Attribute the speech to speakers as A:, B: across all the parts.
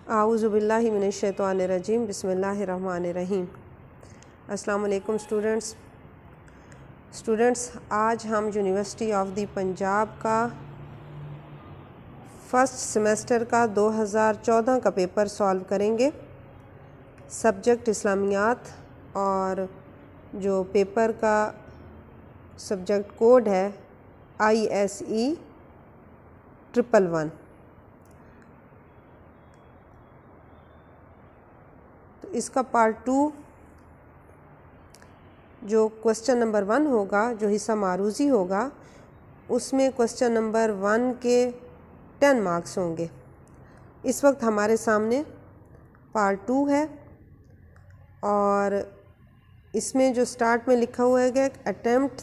A: اعوذ باللہ من الشیطان الرجیم بسم اللہ الرحمن الرحیم۔ السلام علیکم اسٹوڈنٹس، آج ہم یونیورسٹی آف دی پنجاب کا فرسٹ سیمیسٹر کا 2014 کا پیپر سالو کریں گے۔ سبجیکٹ اسلامیات اور جو پیپر کا سبجیکٹ کوڈ ہے ISE 111۔ تو اس کا پارٹ 2 جو کوسچن نمبر 1 ہوگا، جو حصہ معروضی ہوگا، اس میں کوسچن نمبر 1 کے 10 مارکس ہوں گے۔ اس وقت ہمارے سامنے پارٹ 2 ہے اور اس میں جو سٹارٹ میں لکھا ہوا ہے کہ attempt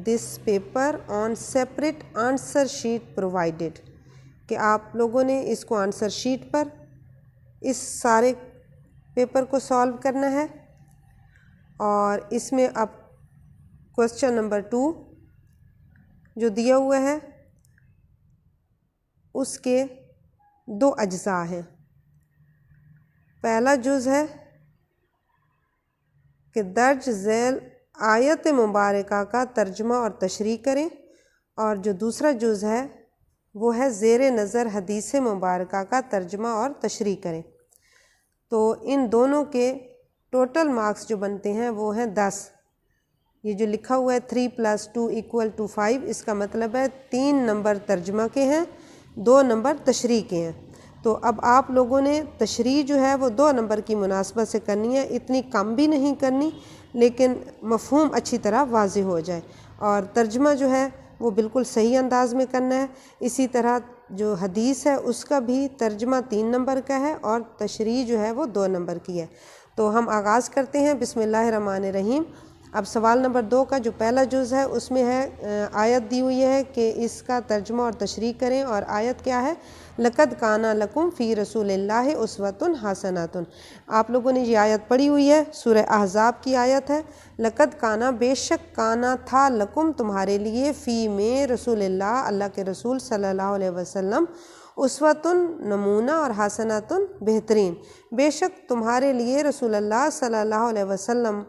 A: this paper on separate answer sheet provided, کہ آپ لوگوں نے اس کو آنسر شیٹ پر اس سارے پیپر کو سالو کرنا ہے۔ اور اس میں اب کوسچن نمبر 2 جو دیا ہوا ہے اس کے 2 اجزاء ہیں۔ پہلا جز ہے کہ درج ذیل آیت مبارکہ کا ترجمہ اور تشریح کریں، اور جو دوسرا جز ہے وہ ہے زیر نظر حدیث مبارکہ کا ترجمہ اور تشریح کریں۔ تو ان دونوں کے ٹوٹل مارکس جو بنتے ہیں وہ ہیں 10۔ یہ جو لکھا ہوا ہے 3 + 2 = 5، اس کا مطلب ہے 3 نمبر ترجمہ کے ہیں، 2 نمبر تشریح کے ہیں۔ تو اب آپ لوگوں نے تشریح جو ہے وہ 2 نمبر کی مناسبت سے کرنی ہے، اتنی کم بھی نہیں کرنی لیکن مفہوم اچھی طرح واضح ہو جائے، اور ترجمہ جو ہے وہ بالکل صحیح انداز میں کرنا ہے۔ اسی طرح جو حدیث ہے اس کا بھی ترجمہ 3 نمبر کا ہے اور تشریح جو ہے وہ 2 نمبر کی ہے۔ تو ہم آغاز کرتے ہیں، بسم اللہ الرحمن الرحیم۔ اب سوال نمبر 2 کا جو پہلا جز ہے اس میں ہے آیت دی ہوئی ہے کہ اس کا ترجمہ اور تشریح کریں، اور آیت کیا ہے؟ لَقَدْ كَانَ لَكُمْ فِي رَسُولِ اللَّهِ أُسْوَةٌ حَسَنَةٌ۔ آپ لوگوں نے یہ آیت پڑھی ہوئی ہے، سورہ احزاب کی آیت ہے۔ لَقَدْ كَانَ، بے شک، کانا تھا، لَكُمْ تمہارے لیے، فی میں، رسول اللہ، اللہ کے رسول صلی اللہ علیہ وسلم، اسوۃ نمونہ، اور حسنۃ بہترین، بے شک تمہارے لیے رسول اللہ صلی اللہ علیہ وسلم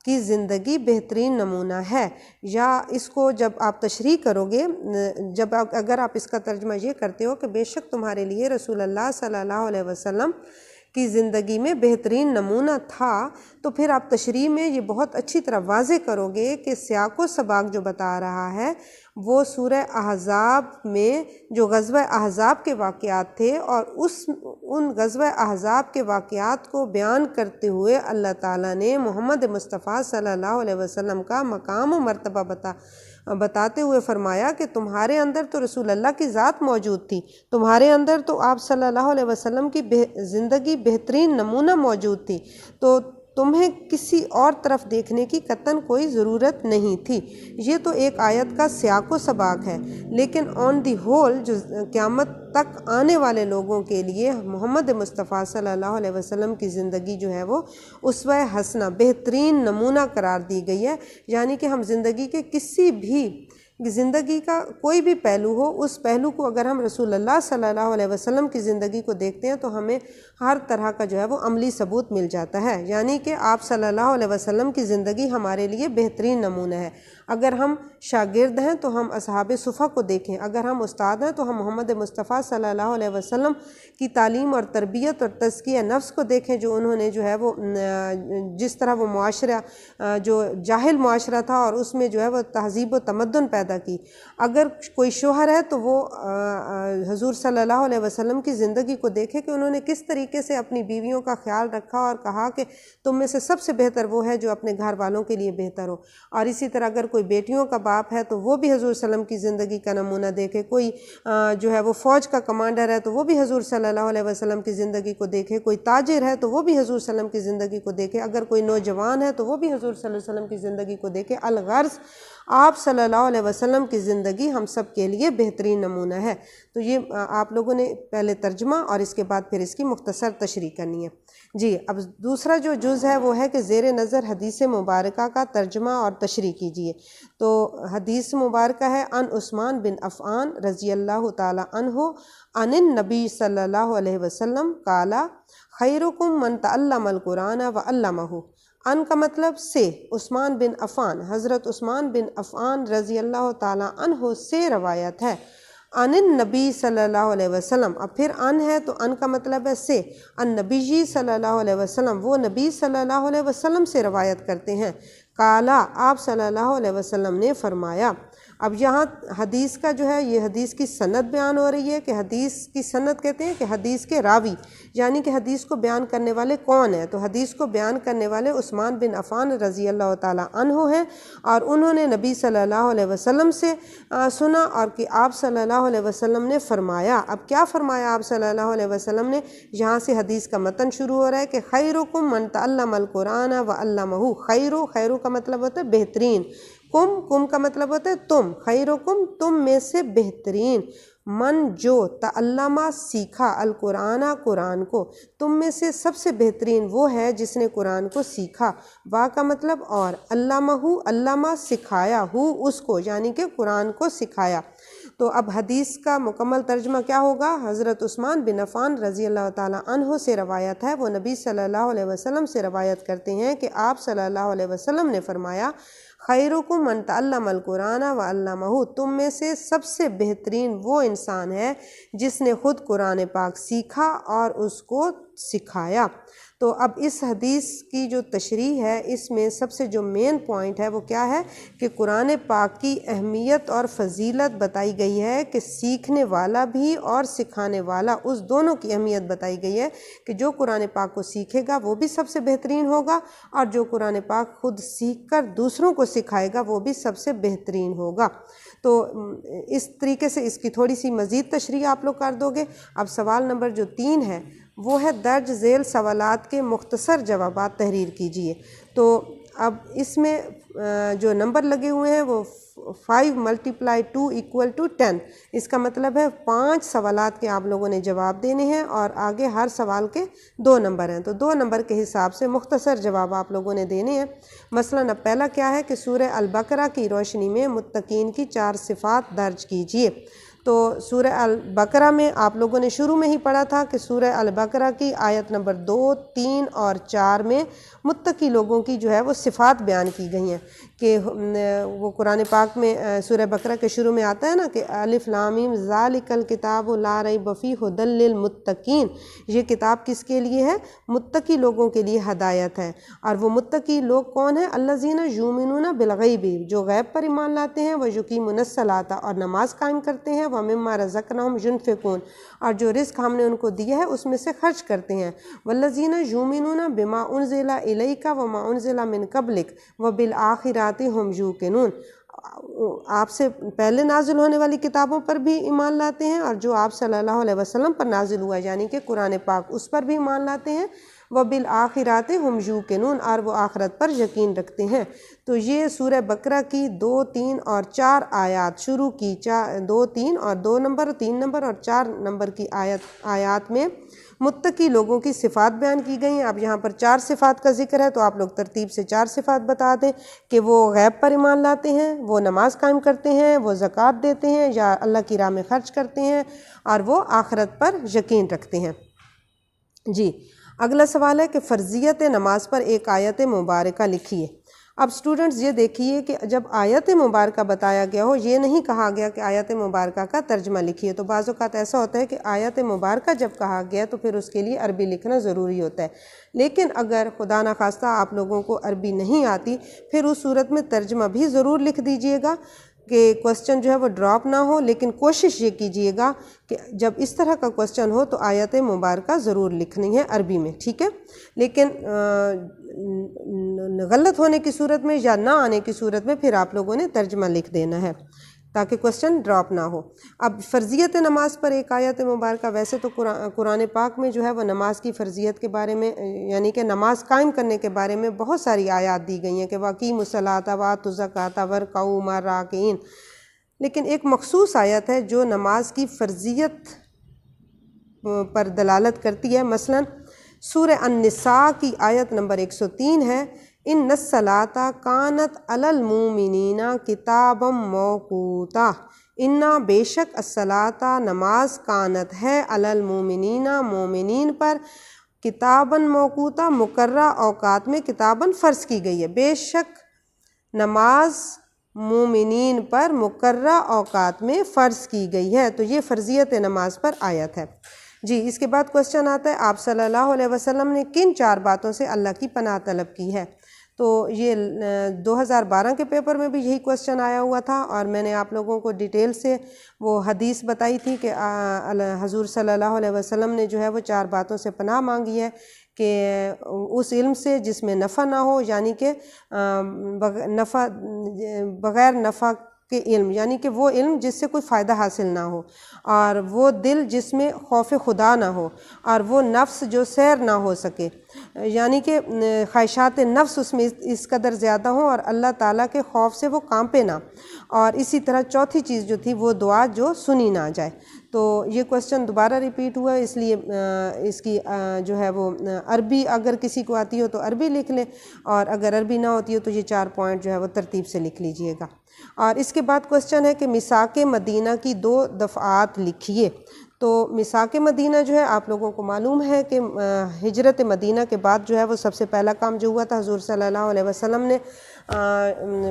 A: کی زندگی بہترین نمونہ ہے۔ یا اس کو جب آپ تشریح کرو گے، اگر آپ اس کا ترجمہ یہ کرتے ہو کہ بے شک تمہارے لیے رسول اللہ صلی اللہ علیہ وسلم کی زندگی میں بہترین نمونہ تھا، تو پھر آپ تشریح میں یہ بہت اچھی طرح واضح کرو گے کہ سیاق و سباق جو بتا رہا ہے وہ سورہ احزاب میں جو غزوہ احزاب کے واقعات تھے، اور ان غزوہ احزاب کے واقعات کو بیان کرتے ہوئے اللہ تعالیٰ نے محمد مصطفیٰ صلی اللہ علیہ وسلم کا مقام و مرتبہ بتاتے ہوئے فرمایا کہ تمہارے اندر تو رسول اللہ کی ذات موجود تھی، تمہارے اندر تو آپ صلی اللہ علیہ وسلم کی زندگی بہترین نمونہ موجود تھی، تو تمہیں کسی اور طرف دیکھنے کی قطعاً کوئی ضرورت نہیں تھی۔ یہ تو ایک آیت کا سیاق و سباق ہے، لیکن آن دی ہول جو قیامت تک آنے والے لوگوں کے لیے محمد مصطفیٰ صلی اللہ علیہ وسلم کی زندگی جو ہے وہ اسوہ حسنہ، بہترین نمونہ قرار دی گئی ہے۔ یعنی کہ ہم زندگی کے کسی بھی زندگی کا کوئی بھی پہلو ہو، اس پہلو کو اگر ہم رسول اللہ صلی اللہ علیہ وسلم کی زندگی کو دیکھتے ہیں تو ہمیں ہر طرح کا جو ہے وہ عملی ثبوت مل جاتا ہے۔ یعنی کہ آپ صلی اللہ علیہ وسلم کی زندگی ہمارے لیے بہترین نمونہ ہے۔ اگر ہم شاگرد ہیں تو ہم اصحاب صفہ کو دیکھیں، اگر ہم استاد ہیں تو ہم محمد مصطفیٰ صلی اللہ علیہ وسلم کی تعلیم اور تربیت اور تزکیہ نفس کو دیکھیں، جو انہوں نے جو ہے وہ جس طرح وہ معاشرہ جو جاہل معاشرہ تھا اور اس میں جو ہے وہ تہذیب و تمدن پیدا کی۔ اگر کوئی شوہر ہے تو وہ حضور صلی اللہ علیہ وسلم کی زندگی کو دیکھے کہ انہوں نے کس طریقے سے اپنی بیویوں کا خیال رکھا اور کہا کہ تم میں سے سب سے بہتر وہ ہے جو اپنے گھر والوں کے لیے بہتر ہو۔ اور اسی طرح اگر کوئی بیٹیوں کا باپ ہے تو وہ بھی حضور صلی اللہ علیہ وسلم کی زندگی کا نمونہ دیکھے، کوئی جو ہے وہ فوج کا کمانڈر ہے تو وہ بھی حضور صلی اللہ علیہ وسلم کی زندگی کو دیکھے، کوئی تاجر ہے تو وہ بھی حضور صلی اللہ علیہ وسلم کی زندگی کو دیکھے، اگر کوئی نوجوان ہے تو وہ بھی حضور صلی اللہ علیہ وسلم کی زندگی کو دیکھے۔ الغرض آپ صلی اللہ علیہ وسلم کی زندگی ہم سب کے لیے بہترین نمونہ ہے۔ تو یہ آپ لوگوں نے پہلے ترجمہ اور اس کے بعد پھر اس کی مختصر تشریح کرنی ہے۔ جی، اب دوسرا جو جز ہے وہ ہے کہ زیر نظر حدیث مبارکہ کا ترجمہ اور تشریح کیجیے۔ تو حدیث مبارکہ ہے ان عثمان بن عفان رضی اللہ تعالی عنہ عن النبی صلی اللہ علیہ وسلم قال خیرکم من تعلم القرآن وعلمہ۔ ان کا مطلب سے، عثمان بن عفان، حضرت عثمان بن عفان رضی اللہ تعالی عنہ سے روایت ہے، عن النبی صلی اللہ علیہ وسلم۔ اب پھر ان ہے تو ان کا مطلب ہے سے، النبی صلی اللہ علیہ وسلم، وہ نبی صلی اللہ علیہ وسلم سے روایت کرتے ہیں، قالا، آپ صلی اللہ علیہ وسلم نے فرمایا۔ اب یہاں حدیث کا جو ہے یہ حدیث کی سند بیان ہو رہی ہے کہ حدیث کی سند کہتے ہیں کہ حدیث کے راوی، یعنی کہ حدیث کو بیان کرنے والے کون ہیں، تو حدیث کو بیان کرنے والے عثمان بن عفان رضی اللہ تعالیٰ عنہ ہیں، اور انہوں نے نبی صلی اللہ علیہ وسلم سے سنا، اور کہ آپ صلی اللہ علیہ وسلم نے فرمایا۔ اب کیا فرمایا آپ صلی اللہ علیہ وسلم نے؟ یہاں سے حدیث کا متن شروع ہو رہا ہے کہ خیرکم من تعلم القرآن وعلمہ۔ خیرو کا مطلب ہوتا ہے بہترین، کم کا مطلب ہوتا ہے تم، خیرکم تم میں سے بہترین، من جو تعلمہ سیکھا، القرآن قرآن کو، تم میں سے سب سے بہترین وہ ہے جس نے قرآن کو سیکھا، وا کا مطلب اور، علمہ علامہ سکھایا، ہو اس کو، یعنی کہ قرآن کو سکھایا۔ تو اب حدیث کا مکمل ترجمہ کیا ہوگا؟ حضرت عثمان بن عفان رضی اللہ تعالیٰ عنہ سے روایت ہے، وہ نبی صلی اللہ علیہ وسلم سے روایت کرتے ہیں کہ آپ صلی اللہ علیہ وسلم نے فرمایا خیرکم من تعلم القرآن وعلمہ، تم میں سے سب سے بہترین وہ انسان ہے جس نے خود قرآن پاک سیکھا اور اس کو سکھایا۔ تو اب اس حدیث کی جو تشریح ہے، اس میں سب سے جو مین پوائنٹ ہے وہ کیا ہے کہ قرآن پاک کی اہمیت اور فضیلت بتائی گئی ہے کہ سیکھنے والا بھی اور سکھانے والا، اس دونوں کی اہمیت بتائی گئی ہے کہ جو قرآن پاک کو سیکھے گا وہ بھی سب سے بہترین ہوگا، اور جو قرآن پاک خود سیکھ کر دوسروں کو سکھائے گا وہ بھی سب سے بہترین ہوگا۔ تو اس طریقے سے اس کی تھوڑی سی مزید تشریح آپ لوگ کر دو گے۔ اب سوال نمبر جو 3 ہے وہ ہے درج ذیل سوالات کے مختصر جوابات تحریر کیجیے۔ تو اب اس میں جو نمبر لگے ہوئے ہیں وہ 5 × 2 = 10، اس کا مطلب ہے 5 سوالات کے آپ لوگوں نے جواب دینے ہیں، اور آگے ہر سوال کے 2 نمبر ہیں، تو 2 نمبر کے حساب سے مختصر جواب آپ لوگوں نے دینے ہیں۔ مثلاً اب پہلا کیا ہے کہ سورہ البقرہ کی روشنی میں متقین کی 4 صفات درج کیجیے۔ تو سورہ البقرہ میں آپ لوگوں نے شروع میں ہی پڑھا تھا کہ سورہ البقرہ کی آیت نمبر 2، 3 اور 4 میں متقی لوگوں کی جو ہے وہ صفات بیان کی گئی ہیں، کہ وہ قرآن پاک میں سورہ بقرہ کے شروع میں آتا ہے نا کہ الف لام میم ذالک الکتاب لا ریب فیہ ھدی للمتقین، یہ کتاب کس کے لیے ہے؟ متقی لوگوں کے لیے ہدایت ہے۔ اور وہ متقی لوگ کون ہیں؟ الذین یؤمنون بالغیب، جو غیب پر ایمان لاتے ہیں، ویقیمون الصلاۃ، اور نماز قائم کرتے ہیں، ومما رزقناہم ینفقون، اور جو رزق ہم نے ان کو دیا ہے اس میں سے خرچ کرتے ہیں، والذین یؤمنون بما انزل الیک وما انزل من قبلک وبالآخرۃ ھم یوقنون، آپ سے پہلے نازل ہونے والی کتابوں پر بھی ایمان لاتے ہیں، اور جو آپ صلی اللہ علیہ وسلم پر نازل ہوا یعنی کہ قرآن پاک، اس پر بھی ایمان لاتے ہیں، وبالآخرۃ ھم یوقنون، اور وہ آخرت پر یقین رکھتے ہیں۔ تو یہ سورہ بقرہ کی 2، 3 اور 4 آیات شروع کی، 2، 3 اور 2 نمبر، 3 نمبر اور 4 نمبر کی آیات میں متقی لوگوں کی صفات بیان کی گئی ہیں۔ اب یہاں پر 4 صفات کا ذکر ہے، تو آپ لوگ ترتیب سے 4 صفات بتا دیں کہ وہ غیب پر ایمان لاتے ہیں، وہ نماز قائم کرتے ہیں، وہ زکوٰۃ دیتے ہیں یا اللہ کی راہ میں خرچ کرتے ہیں، اور وہ آخرت پر یقین رکھتے ہیں۔ جی، اگلا سوال ہے کہ فرضیت نماز پر ایک آیت مبارکہ لکھیے۔ اب سٹوڈنٹس یہ دیکھیے کہ جب آیت مبارکہ بتایا گیا ہو، یہ نہیں کہا گیا کہ آیت مبارکہ کا ترجمہ لکھیے۔ تو بعض اوقات ایسا ہوتا ہے کہ آیت مبارکہ جب کہا گیا تو پھر اس کے لیے عربی لکھنا ضروری ہوتا ہے، لیکن اگر خدا نخواستہ آپ لوگوں کو عربی نہیں آتی، پھر اس صورت میں ترجمہ بھی ضرور لکھ دیجیے گا کہ کوسچن جو ہے وہ ڈراپ نہ ہو، لیکن کوشش یہ کیجیے گا کہ جب اس طرح کا کوسچن ہو تو آیت مبارکہ ضرور لکھنی ہے عربی میں، ٹھیک ہے؟ لیکن غلط ہونے کی صورت میں یا نہ آنے کی صورت میں پھر آپ لوگوں نے ترجمہ لکھ دینا ہے تاکہ کوسچن ڈراپ نہ ہو۔ اب فرضیت نماز پر ایک آیت مبارکہ، ویسے تو قرآن پاک میں جو ہے وہ نماز کی فرضیت کے بارے میں، یعنی کہ نماز قائم کرنے کے بارے میں بہت ساری آیات دی گئی ہیں کہ وَأَقِیمُوا الصَّلَاةَ وَآتُوا الزَّکَاةَ وَارْکَعُوا مَعَ الرَّاکِعِینَ، لیکن ایک مخصوص آیت ہے جو نماز کی فرضیت پر دلالت کرتی ہے۔ مثلاً سورہ النساء کی آیت نمبر 103 ہے ان الصلاۃ کانت علی المؤمنین کتابا موقوتا، انا بے شک الصلاۃ نماز کانت ہے علی المؤمنین مومنین پر کتاباً موقوتا مقررہ اوقات میں کتاباً فرض کی گئی ہے، بے شک نماز مومنین پر مقررہ اوقات میں فرض کی گئی ہے، تو یہ فرضیت نماز پر آیت ہے۔ جی اس کے بعد کوسچن آتا ہے آپ صلی اللہ علیہ وسلم نے کن 4 باتوں سے اللہ کی پناہ طلب کی ہے؟ تو یہ 2012 کے پیپر میں بھی یہی کوسچن آیا ہوا تھا، اور میں نے آپ لوگوں کو ڈیٹیل سے وہ حدیث بتائی تھی کہ حضور صلی اللہ علیہ وسلم نے جو ہے وہ 4 باتوں سے پناہ مانگی ہے، کہ اس علم سے جس میں نفع نہ ہو، یعنی کہ بغیر نفع کے علم، یعنی کہ وہ علم جس سے کوئی فائدہ حاصل نہ ہو، اور وہ دل جس میں خوف خدا نہ ہو، اور وہ نفس جو سیر نہ ہو سکے، یعنی کہ خواہشات نفس اس میں اس قدر زیادہ ہوں اور اللہ تعالیٰ کے خوف سے وہ کانپے نہ، اور اسی طرح چوتھی چیز جو تھی وہ دعا جو سنی نہ جائے۔ تو یہ کوسچن دوبارہ ریپیٹ ہوا، اس لیے اس کی جو ہے وہ عربی اگر کسی کو آتی ہو تو عربی لکھ لیں، اور اگر عربی نہ ہوتی ہو تو یہ 4 پوائنٹ جو ہے وہ ترتیب سے لکھ لیجئے گا۔ اور اس کے بعد کوسچن ہے کہ میثاق مدینہ کی 2 دفعات لکھیے۔ تو میثاق مدینہ جو ہے آپ لوگوں کو معلوم ہے کہ ہجرت مدینہ کے بعد جو ہے وہ سب سے پہلا کام جو ہوا تھا، حضور صلی اللہ علیہ وسلم نے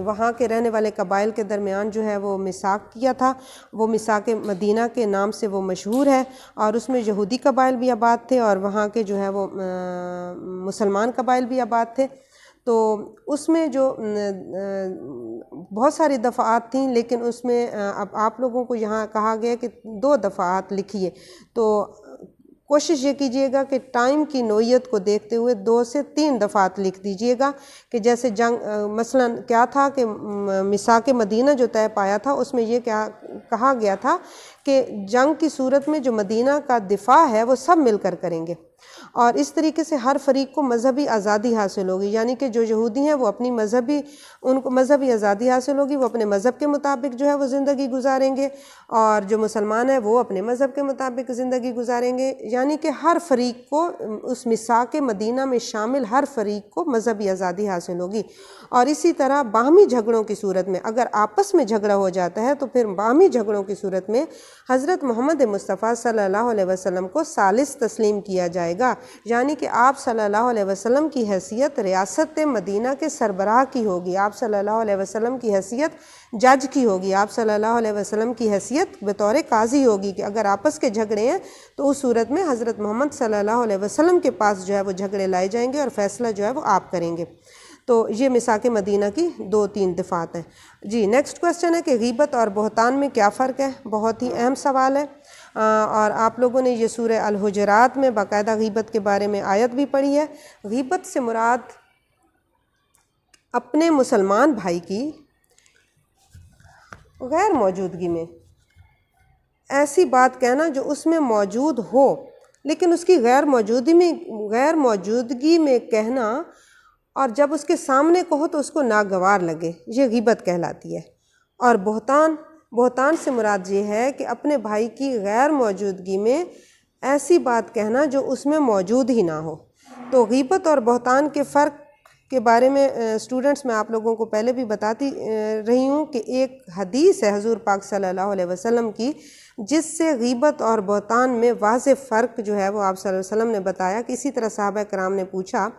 A: وہاں کے رہنے والے قبائل کے درمیان جو ہے وہ میثاق کیا تھا، وہ میثاق مدینہ کے نام سے وہ مشہور ہے، اور اس میں یہودی قبائل بھی آباد تھے اور وہاں کے جو ہے وہ مسلمان قبائل بھی آباد تھے۔ تو اس میں جو بہت ساری دفعات تھیں، لیکن اس میں اب آپ لوگوں کو یہاں کہا گیا کہ 2 دفعات لکھیے، تو کوشش یہ کیجئے گا کہ ٹائم کی نوعیت کو دیکھتے ہوئے 2 سے 3 دفعات لکھ دیجئے گا، کہ جیسے جنگ مثلا کیا تھا کہ میثاق مدینہ جو طے پایا تھا اس میں یہ کہا گیا تھا کہ جنگ کی صورت میں جو مدینہ کا دفاع ہے وہ سب مل کر کریں گے، اور اس طریقے سے ہر فریق کو مذہبی آزادی حاصل ہوگی، یعنی کہ جو یہودی ہیں وہ اپنی ان کو مذہبی آزادی حاصل ہوگی، وہ اپنے مذہب کے مطابق جو ہے وہ زندگی گزاریں گے، اور جو مسلمان ہیں وہ اپنے مذہب کے مطابق زندگی گزاریں گے، یعنی کہ ہر فریق کو اس میثاق مدینہ میں شامل ہر فریق کو مذہبی آزادی حاصل ہوگی۔ اور اسی طرح باہمی جھگڑوں کی صورت میں اگر آپس میں جھگڑا ہو جاتا ہے تو پھر باہمی جھگڑوں کی صورت میں حضرت محمد مصطفیٰ صلی اللہ علیہ وسلم کو ثالث تسلیم کیا جائے گا، یعنی کہ آپ صلی اللہ علیہ وسلم کی حیثیت ریاست مدینہ کے سربراہ کی ہوگی، آپ صلی اللہ علیہ وسلم کی حیثیت جج کی ہوگی، آپ صلی اللہ علیہ وسلم کی حیثیت بطور قاضی ہوگی، کہ اگر آپس کے جھگڑے ہیں تو اس صورت میں حضرت محمد صلی اللہ علیہ وسلم کے پاس جو ہے وہ جھگڑے لائے جائیں گے اور فیصلہ جو ہے وہ آپ کریں گے۔ تو یہ میثاق مدینہ کی 2-3 دفعات ہیں۔ جی نیکسٹ کوسچن ہے کہ غیبت اور بہتان میں کیا فرق ہے؟ بہت ہی اہم سوال ہے، اور آپ لوگوں نے یہ سورہ الحجرات میں باقاعدہ غیبت کے بارے میں آیت بھی پڑھی ہے۔ غیبت سے مراد اپنے مسلمان بھائی کی غیر موجودگی میں ایسی بات کہنا جو اس میں موجود ہو، لیکن اس کی غیر موجودگی میں کہنا، اور جب اس کے سامنے کہو تو اس کو ناگوار لگے، یہ غیبت کہلاتی ہے۔ اور بہتان سے مراد یہ ہے کہ اپنے بھائی کی غیر موجودگی میں ایسی بات کہنا جو اس میں موجود ہی نہ ہو۔ تو غیبت اور بہتان کے فرق کے بارے میں اسٹوڈنٹس میں آپ لوگوں کو پہلے بھی بتاتی رہی ہوں کہ ایک حدیث ہے حضور پاک صلی اللہ علیہ وسلم کی، جس سے غیبت اور بہتان میں واضح فرق جو ہے وہ آپ صلی اللہ علیہ وسلم نے بتایا، کہ اسی طرح صحابہ کرام نے پوچھا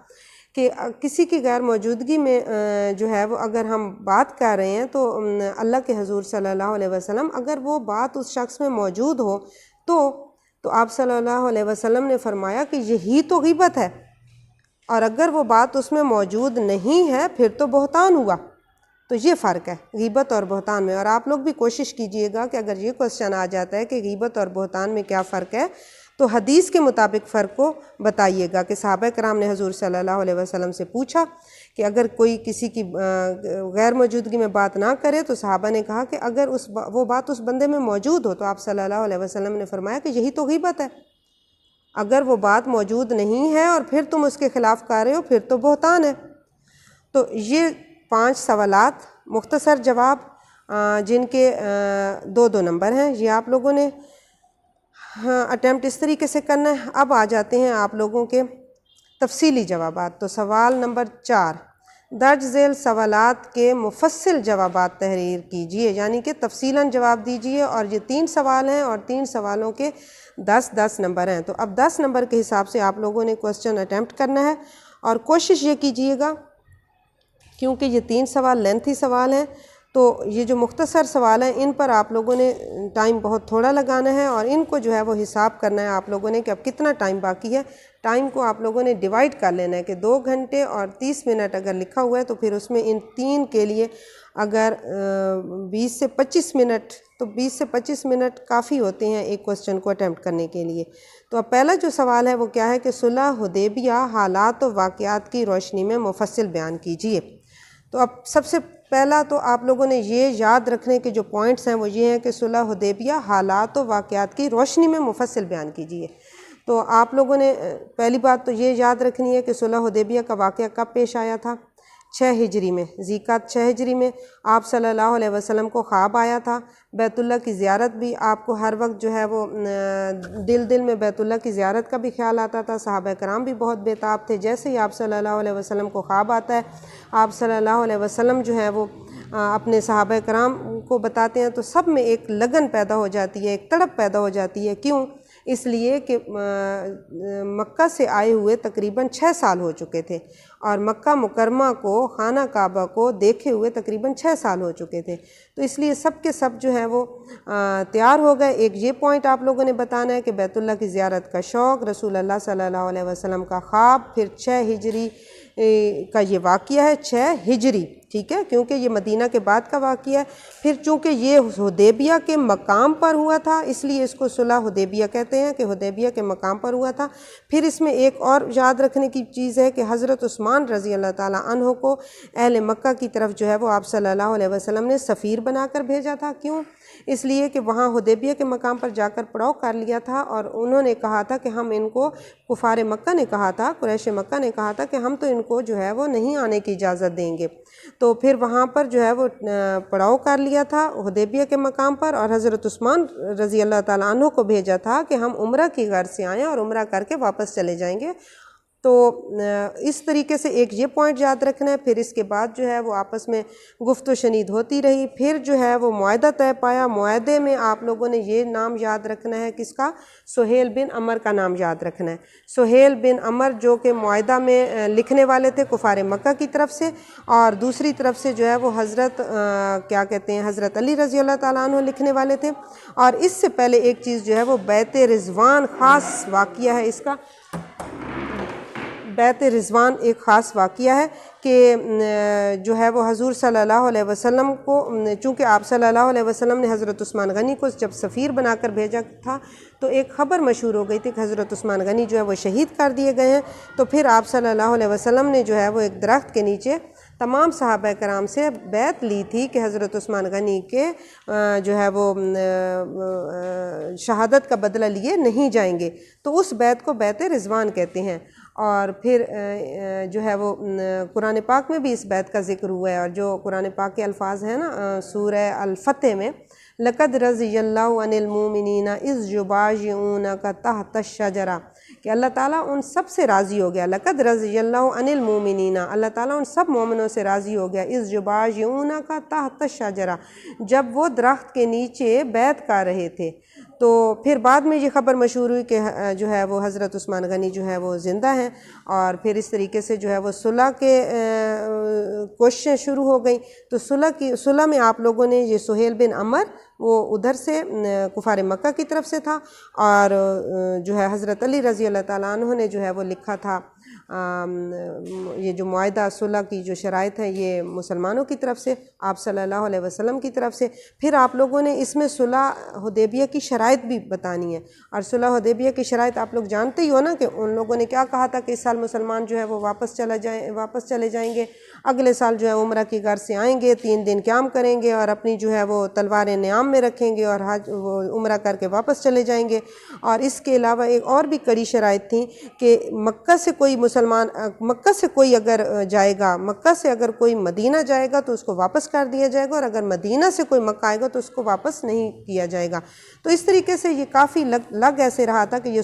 A: کہ کسی کی غیر موجودگی میں جو ہے وہ اگر ہم بات کر رہے ہیں تو اللہ کے حضور صلی اللہ علیہ وسلم اگر وہ بات اس شخص میں موجود ہو تو آپ صلی اللہ علیہ وسلم نے فرمایا کہ یہی تو غیبت ہے، اور اگر وہ بات اس میں موجود نہیں ہے پھر تو بہتان ہوا۔ تو یہ فرق ہے غیبت اور بہتان میں، اور آپ لوگ بھی کوشش کیجئے گا کہ اگر یہ کوسچن آ جاتا ہے کہ غیبت اور بہتان میں کیا فرق ہے تو حدیث کے مطابق فرق کو بتائیے گا، کہ صحابہ کرام نے حضور صلی اللہ علیہ وسلم سے پوچھا کہ اگر کوئی کسی کی غیر موجودگی میں بات نہ کرے تو صحابہ نے کہا کہ اگر وہ بات اس بندے میں موجود ہو تو آپ صلی اللہ علیہ وسلم نے فرمایا کہ یہی تو غیبت ہے۔ اگر وہ بات موجود نہیں ہے اور پھر تم اس کے خلاف کر رہے ہو پھر تو بہتان ہے۔ تو یہ 5 سوالات مختصر جواب جن کے 2-2 نمبر ہیں، یہ آپ لوگوں نے اٹیمپٹ اس طریقے سے کرنا ہے۔ اب آ جاتے ہیں آپ لوگوں کے تفصیلی جوابات۔ تو سوال نمبر 4، درج ذیل سوالات کے مفصل جوابات تحریر کیجیے، یعنی کہ تفصیلاً جواب دیجیے، اور یہ 3 سوال ہیں اور 3 سوالوں کے 10 نمبر ہیں۔ تو اب 10 نمبر کے حساب سے آپ لوگوں نے کوسچن اٹیمپٹ کرنا ہے، اور کوشش یہ کیجیے گا کیونکہ یہ 3 سوال لینتھی سوال ہیں، تو یہ جو مختصر سوال ہیں ان پر آپ لوگوں نے ٹائم بہت تھوڑا لگانا ہے، اور ان کو جو ہے وہ حساب کرنا ہے آپ لوگوں نے کہ اب کتنا ٹائم باقی ہے۔ ٹائم کو آپ لوگوں نے ڈیوائیڈ کر لینا ہے کہ 2 گھنٹے اور 30 منٹ اگر لکھا ہوا ہے تو پھر اس میں ان 3 کے لیے اگر 20 سے 25 منٹ، تو 20 سے 25 منٹ کافی ہوتے ہیں ایک کوسچن کو اٹیمپٹ کرنے کے لیے۔ تو اب پہلا جو سوال ہے وہ کیا ہے کہ صلح حدیبیہ حالات و واقعات کی روشنی میں مفصل بیان کیجیے۔ تو اب سب سے پہلا تو آپ لوگوں نے یہ یاد رکھنے کے جو پوائنٹس ہیں وہ یہ ہیں کہ صلح حدیبیہ حالات و واقعات کی روشنی میں مفصل بیان کیجیے۔ تو آپ لوگوں نے پہلی بات تو یہ یاد رکھنی ہے کہ صلح حدیبیہ کا واقعہ کب پیش آیا تھا؟ 6 ہجری میں، ذیقعدہ 6 ہجری میں آپ صلی اللہ علیہ وسلم کو خواب آیا تھا۔ بیت اللہ کی زیارت بھی آپ کو ہر وقت جو ہے وہ دل میں بیت اللہ کی زیارت کا بھی خیال آتا تھا۔ صحابہ کرام بھی بہت بےتاب تھے، جیسے ہی آپ صلی اللہ علیہ وسلم کو خواب آتا ہے، آپ صلی اللہ علیہ وسلم جو ہے وہ اپنے صحابہ کرام کو بتاتے ہیں تو سب میں ایک لگن پیدا ہو جاتی ہے، ایک تڑپ پیدا ہو جاتی ہے۔ کیوں؟ اس لیے کہ مکہ سے آئے ہوئے تقریباً 6 سال ہو چکے تھے، اور مکہ مکرمہ کو، خانہ کعبہ کو دیکھے ہوئے تقریباً 6 سال ہو چکے تھے، تو اس لیے سب کے سب جو ہے وہ تیار ہو گئے۔ ایک یہ پوائنٹ آپ لوگوں نے بتانا ہے کہ بیت اللہ کی زیارت کا شوق، رسول اللہ صلی اللہ علیہ وسلم کا خواب، پھر 6 ہجری کا یہ واقعہ ہے، 6 ہجری، ٹھیک ہے، کیونکہ یہ مدینہ کے بعد کا واقعہ ہے۔ پھر چونکہ یہ حدیبیہ کے مقام پر ہوا تھا اس لیے اس کو صلح حدیبیہ کہتے ہیں کہ حدیبیہ کے مقام پر ہوا تھا۔ پھر اس میں ایک اور یاد رکھنے کی چیز ہے کہ حضرت عثمان رضی اللہ تعالیٰ عنہ کو اہل مکہ کی طرف جو ہے وہ آپ صلی اللہ علیہ وسلم نے سفیر بنا کر بھیجا تھا۔ کیوں؟ اس لیے کہ وہاں حدیبیہ کے مقام پر جا کر پڑاؤ کر لیا تھا، اور انہوں نے کہا تھا کہ ہم ان کو، کفار مکہ نے کہا تھا، قریش مکہ نے کہا تھا کہ ہم تو ان کو جو ہے وہ نہیں آنے کی اجازت دیں گے، تو پھر وہاں پر جو ہے وہ پڑاؤ کر لیا تھا حدیبیہ کے مقام پر، اور حضرت عثمان رضی اللہ تعالیٰ عنہ کو بھیجا تھا کہ ہم عمرہ کی غرض سے آئیں اور عمرہ کر کے واپس چلے جائیں گے۔ تو اس طریقے سے ایک یہ پوائنٹ یاد رکھنا ہے۔ پھر اس کے بعد جو ہے وہ آپس میں گفت و شنید ہوتی رہی، پھر جو ہے وہ معاہدہ طے پایا۔ معاہدے میں آپ لوگوں نے یہ نام یاد رکھنا ہے، کس کا؟ سہیل بن عمر کا نام یاد رکھنا ہے۔ سہیل بن عمر جو کہ معاہدہ میں لکھنے والے تھے کفار مکہ کی طرف سے، اور دوسری طرف سے جو ہے وہ حضرت کیا کہتے ہیں حضرت علی رضی اللہ تعالیٰ عنہ لکھنے والے تھے۔ اور اس سے پہلے ایک چیز جو ہے وہ بیعت رضوان خاص واقعہ ہے، اس کا بیعت رضوان ایک خاص واقعہ ہے کہ جو ہے وہ حضور صلی اللہ علیہ وسلم کو، چونکہ آپ صلی اللہ علیہ وسلم نے حضرت عثمان غنی کو جب سفیر بنا کر بھیجا تھا تو ایک خبر مشہور ہو گئی تھی کہ حضرت عثمان غنی جو ہے وہ شہید کر دیے گئے ہیں، تو پھر آپ صلی اللہ علیہ وسلم نے جو ہے وہ ایک درخت کے نیچے تمام صحابہ کرام سے بیعت لی تھی کہ حضرت عثمان غنی کے جو ہے وہ شہادت کا بدلہ لیے نہیں جائیں گے، تو اس بیعت کو بیعت رضوان کہتے ہیں۔ اور پھر جو ہے وہ قرآن پاک میں بھی اس بیعت کا ذکر ہوا ہے، اور جو قرآن پاک کے الفاظ ہیں نا سورہ الفتح میں، لَقَدْ رَضِيَ اللَّهُ عَنِ الْمُؤْمِنِينَ إِذْ يُبَايِعُونَكَ تَحْتَ الشَّجَرَةِ، کہ اللہ تعالیٰ ان سب سے راضی ہو گیا۔ لَقَدْ رَضِيَ اللَّهُ عَنِ الْمُؤْمِنِينَ، اللہ تعالیٰ ان سب مومنوں سے راضی ہو گیا۔ إِذْ يُبَايِعُونَكَ تَحْتَ الشَّجَرَةِ، جب وہ درخت کے نیچے بیعت کر رہے تھے۔ تو پھر بعد میں یہ خبر مشہور ہوئی کہ جو ہے وہ حضرت عثمان غنی جو ہے وہ زندہ ہیں، اور پھر اس طریقے سے جو ہے وہ صلح کے کوششیں شروع ہو گئیں۔ تو صلح میں آپ لوگوں نے یہ سہیل بن عمر وہ ادھر سے کفار مکہ کی طرف سے تھا، اور جو ہے حضرت علی رضی اللہ تعالیٰ عنہ نے جو ہے وہ لکھا تھا یہ جو معاہدہ صلح کی جو شرائط ہیں یہ مسلمانوں کی طرف سے، آپ صلی اللہ علیہ وسلم کی طرف سے۔ پھر آپ لوگوں نے اس میں صلح حدیبیہ کی شرائط بھی بتانی ہے، اور صلح حدیبیہ کی شرائط آپ لوگ جانتے ہی ہو نا کہ ان لوگوں نے کیا کہا تھا کہ اس سال مسلمان جو ہے وہ واپس چلے جائیں گے، اگلے سال جو ہے عمرہ کی غرض سے آئیں گے، 3 دن قیام کریں گے اور اپنی جو ہے وہ تلواریں نیام میں رکھیں گے اور وہ عمرہ کر کے واپس چلے جائیں گے۔ اور اس کے علاوہ ایک اور بھی کڑی شرائط تھیں کہ مکہ سے کوئی اگر جائے گا، مکہ سے اگر کوئی مدینہ جائے گا تو اس کو واپس کر دیا جائے گا، اور اگر مدینہ سے کوئی مکہ آئے گا تو اس کو واپس نہیں کیا جائے گا۔ تو اس طریقے سے یہ کافی لگ ایسے رہا تھا کہ یہ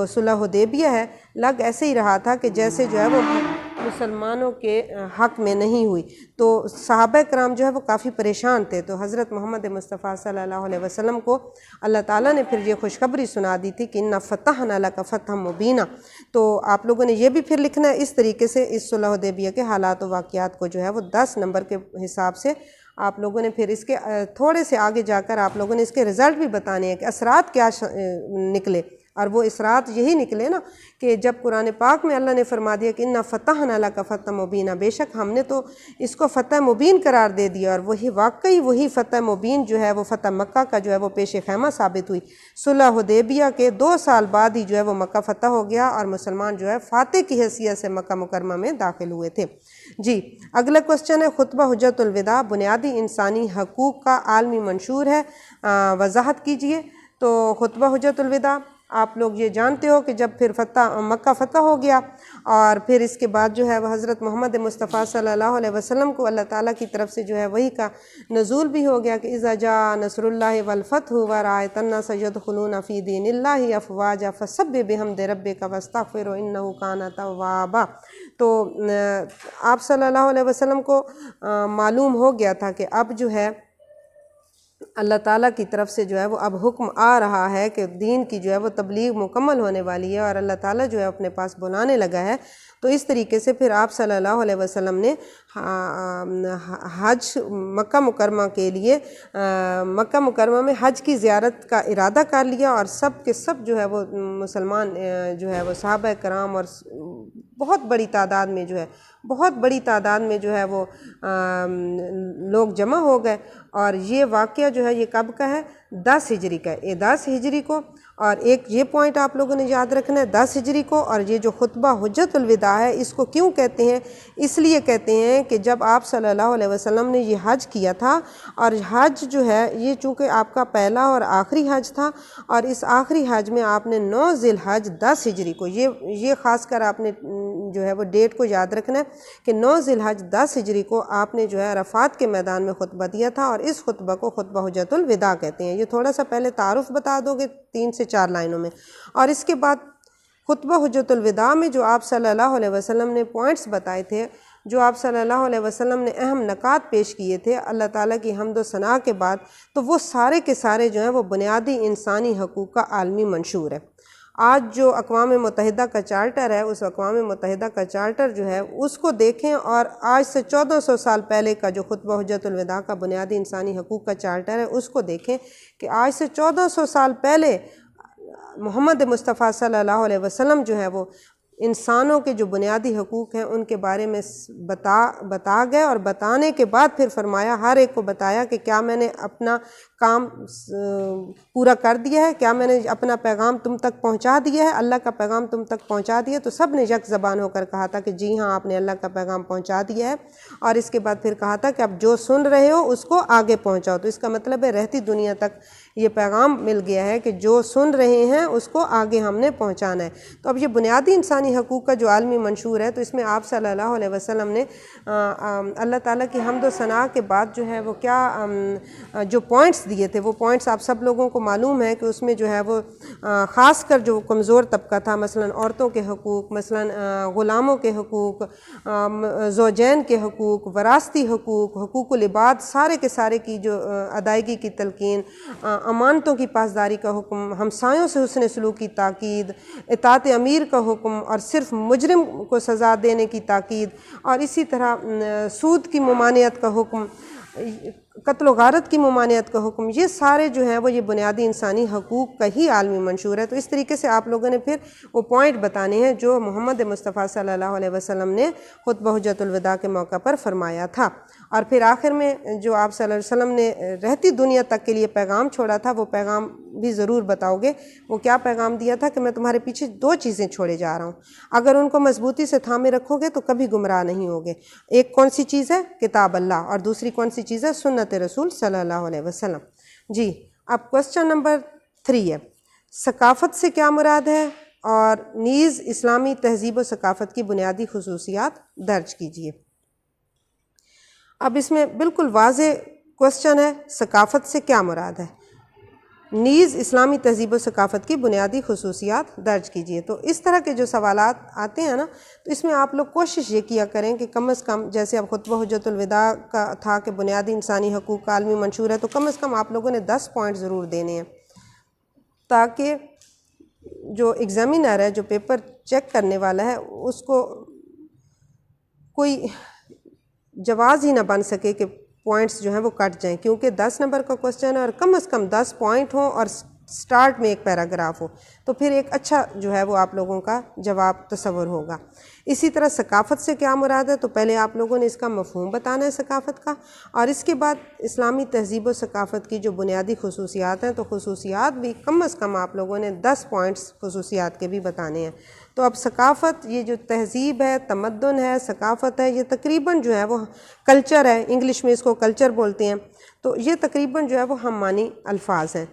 A: صلح حدیبیہ ہے، لگ ایسے ہی رہا تھا کہ جیسے جو ہے وہ مسلمانوں کے حق میں نہیں ہوئی۔ تو صحابہ کرام جو ہے وہ کافی پریشان تھے، تو حضرت محمد مصطفیٰ صلی اللہ علیہ وسلم کو اللہ تعالیٰ نے پھر یہ خوشخبری سنا دی تھی کہ اِنَّا فَتَحْنَا لَكَ فَتْحًا مُبِينًا۔ تو آپ لوگوں نے یہ بھی پھر لکھنا ہے اس طریقے سے، اس صلح حدیبیہ کے حالات و واقعات کو جو ہے وہ 10 نمبر کے حساب سے آپ لوگوں نے پھر اس کے تھوڑے سے آگے جا کر آپ لوگوں نے اس کے رزلٹ بھی بتانے ہیں کہ اثرات کیا نکلے، اور وہ اثرات یہی نکلے نا کہ جب قرآن پاک میں اللہ نے فرما دیا کہ اِنَّا فَتَحْنَا لَكَ فَتْحًا مُبِينًا، بے شک ہم نے تو اس کو فتح مبین قرار دے دیا، اور وہی واقعی وہی فتح مبین جو ہے وہ فتح مکہ کا جو ہے وہ پیش خیمہ ثابت ہوئی۔ صلح حدیبیہ کے 2 سال بعد ہی جو ہے وہ مکہ فتح ہو گیا، اور مسلمان جو ہے فاتح کی حیثیت سے مکہ مکرمہ میں داخل ہوئے تھے۔ جی اگلا کوسچن ہے، خطبہ حجت الوداع بنیادی انسانی حقوق کا عالمی منشور ہے، وضاحت کیجئے۔ تو خطبہ حجت الوداع آپ لوگ یہ جانتے ہو کہ جب پھر مکہ فتح ہو گیا، اور پھر اس کے بعد جو ہے وہ حضرت محمد مصطفیٰ صلی اللہ علیہ وسلم کو اللہ تعالیٰ کی طرف سے جو ہے وہی کا نزول بھی ہو گیا کہ اذا جاء نصر اللہ والفتح ورأیت الناس یدخلون فی دین اللہ افواجا فسبح بحمد ربک واستغفرہ انہ کان توابا۔ تو آپ صلی اللہ علیہ وسلم کو معلوم ہو گیا تھا کہ اب جو ہے اللہ تعالیٰ کی طرف سے جو ہے وہ اب حکم آ رہا ہے کہ دین کی جو ہے وہ تبلیغ مکمل ہونے والی ہے، اور اللہ تعالیٰ جو ہے اپنے پاس بلانے لگا ہے۔ تو اس طریقے سے پھر آپ صلی اللہ علیہ وسلم نے حج مکہ مکرمہ کے لیے مکہ مکرمہ میں حج کی زیارت کا ارادہ کر لیا، اور سب کے سب جو ہے وہ مسلمان جو ہے وہ صحابہ کرام اور بہت بڑی تعداد میں جو ہے وہ لوگ جمع ہو گئے۔ اور یہ واقعہ جو ہے یہ کب کا ہے؟ 10 ہجری کا ہے، 10 ہجری کو۔ اور ایک یہ پوائنٹ آپ لوگوں نے یاد رکھنا ہے 10 ہجری کو، اور یہ جو خطبہ حجت الوداع ہے اس کو کیوں کہتے ہیں؟ اس لیے کہتے ہیں کہ جب آپ صلی اللہ علیہ وسلم نے یہ حج کیا تھا، اور حج جو ہے یہ چونکہ آپ کا پہلا اور آخری حج تھا، اور اس آخری حج میں آپ نے 9 ذی الحج 10 ہجری کو، یہ خاص کر آپ نے جو ہے وہ ڈیٹ کو یاد رکھنا ہے کہ 9 ذی الحج 10 ہجری کو آپ نے جو ہے عرفات کے میدان میں خطبہ دیا تھا، اور اس خطبہ کو خطبہ حجت الوداع کہتے ہیں۔ یہ تھوڑا سا پہلے تعارف بتا دو گے 3 سے 4 لائنوں میں، اور اس کے بعد خطبہ حجت الوداع میں جو آپ صلی اللہ علیہ وسلم نے پوائنٹس بتائے تھے، جو آپ صلی اللہ علیہ وسلم نے اہم نکات پیش کیے تھے اللہ تعالیٰ کی حمد و ثناء کے بعد، تو وہ سارے کے سارے جو ہیں وہ بنیادی انسانی حقوق کا عالمی منشور ہے۔ آج جو اقوام متحدہ کا چارٹر ہے، اس اقوام متحدہ کا چارٹر جو ہے اس کو دیکھیں، اور آج سے 1400 سال پہلے کا جو خطبہ حجت الوداع کا بنیادی انسانی حقوق کا چارٹر ہے اس کو دیکھیں کہ آج سے 1400 سال پہلے محمد مصطفیٰ صلی اللہ علیہ وسلم جو ہے وہ انسانوں کے جو بنیادی حقوق ہیں ان کے بارے میں بتا گئے، اور بتانے کے بعد پھر فرمایا، ہر ایک کو بتایا کہ کیا میں نے اپنا کام پورا کر دیا ہے، کیا میں نے اپنا پیغام تم تک پہنچا دیا ہے، اللہ کا پیغام تم تک پہنچا دیا؟ تو سب نے یک زبان ہو کر کہا تھا کہ جی ہاں آپ نے اللہ کا پیغام پہنچا دیا ہے، اور اس کے بعد پھر کہا تھا کہ اب جو سن رہے ہو اس کو آگے پہنچاؤ۔ تو اس کا مطلب ہے رہتی دنیا تک یہ پیغام مل گیا ہے کہ جو سن رہے ہیں اس کو آگے ہم نے پہنچانا ہے۔ تو اب یہ بنیادی انسانی حقوق کا جو عالمی منشور ہے، تو اس میں آپ صلی اللہ علیہ وسلم نے اللہ تعالیٰ کی حمد و ثناء کے بعد جو ہے وہ کیا جو پوائنٹس دیے تھے، وہ پوائنٹس آپ سب لوگوں کو معلوم ہے کہ اس میں جو ہے وہ خاص کر جو کمزور طبقہ تھا، مثلا عورتوں کے حقوق، مثلا غلاموں کے حقوق، زوجین کے حقوق، وراثتی حقوق، حقوق العباد سارے کے سارے کی جو ادائیگی کی تلقین، امانتوں کی پاسداری کا حکم، ہمسایوں سے حسن سلوک کی تاکید، اطاعت امیر کا حکم، اور صرف مجرم کو سزا دینے کی تاکید، اور اسی طرح سود کی ممانعت کا حکم، قتل و غارت کی ممانعت کا حکم، یہ سارے جو ہیں وہ یہ بنیادی انسانی حقوق کا ہی عالمی منشور ہے۔ تو اس طریقے سے آپ لوگوں نے پھر وہ پوائنٹ بتانے ہیں جو محمد مصطفیٰ صلی اللہ علیہ وسلم نے خطبہ حجت الوداع کے موقع پر فرمایا تھا۔ اور پھر آخر میں جو آپ صلی اللہ علیہ وسلم نے رہتی دنیا تک کے لیے پیغام چھوڑا تھا، وہ پیغام بھی ضرور بتاؤ گے۔ وہ کیا پیغام دیا تھا کہ میں تمہارے پیچھے 2 چیزیں چھوڑے جا رہا ہوں، اگر ان کو مضبوطی سے تھامے رکھو گے تو کبھی گمراہ نہیں ہوگے۔ ایک کون سی چیز ہے؟ کتاب اللہ، اور دوسری کون سی چیز ہے؟ سنت رسول صلی اللہ علیہ وسلم۔ جی اب کوسچن نمبر 3 ہے، ثقافت سے کیا مراد ہے، اور نیز اسلامی تہذیب و ثقافت کی بنیادی خصوصیات درج کیجیے۔ اب اس میں بالکل واضح کوسچن ہے، ثقافت سے کیا مراد ہے؟ نیز اسلامی تہذیب و ثقافت کی بنیادی خصوصیات درج کیجیے۔ تو اس طرح کے جو سوالات آتے ہیں نا، تو اس میں آپ لوگ کوشش یہ کیا کریں کہ کم از کم، جیسے اب خطبہ حجۃ الوداع کا تھا کہ بنیادی انسانی حقوق کا عالمی منشور ہے، تو کم از کم آپ لوگوں نے 10 پوائنٹ ضرور دینے ہیں، تاکہ جو ایگزامینر ہے، جو پیپر چیک کرنے والا ہے، اس کو کوئی جواز ہی نہ بن سکے کہ پوائنٹس جو ہیں وہ کٹ جائیں، کیونکہ 10 نمبر کا کوسچن ہے اور کم از کم 10 پوائنٹ ہوں اور سٹارٹ میں ایک پیراگراف ہو، تو پھر ایک اچھا جو ہے وہ آپ لوگوں کا جواب تصور ہوگا۔ اسی طرح ثقافت سے کیا مراد ہے، تو پہلے آپ لوگوں نے اس کا مفہوم بتانا ہے ثقافت کا، اور اس کے بعد اسلامی تہذیب و ثقافت کی جو بنیادی خصوصیات ہیں، تو خصوصیات بھی کم از کم آپ لوگوں نے 10 پوائنٹس خصوصیات کے بھی بتانے ہیں۔ تو اب ثقافت، یہ جو تہذیب ہے، تمدن ہے، ثقافت ہے، یہ تقریباً جو ہے وہ کلچر ہے، انگلش میں اس کو کلچر بولتے ہیں، تو یہ تقریباً جو ہے وہ ہم معنی الفاظ ہیں۔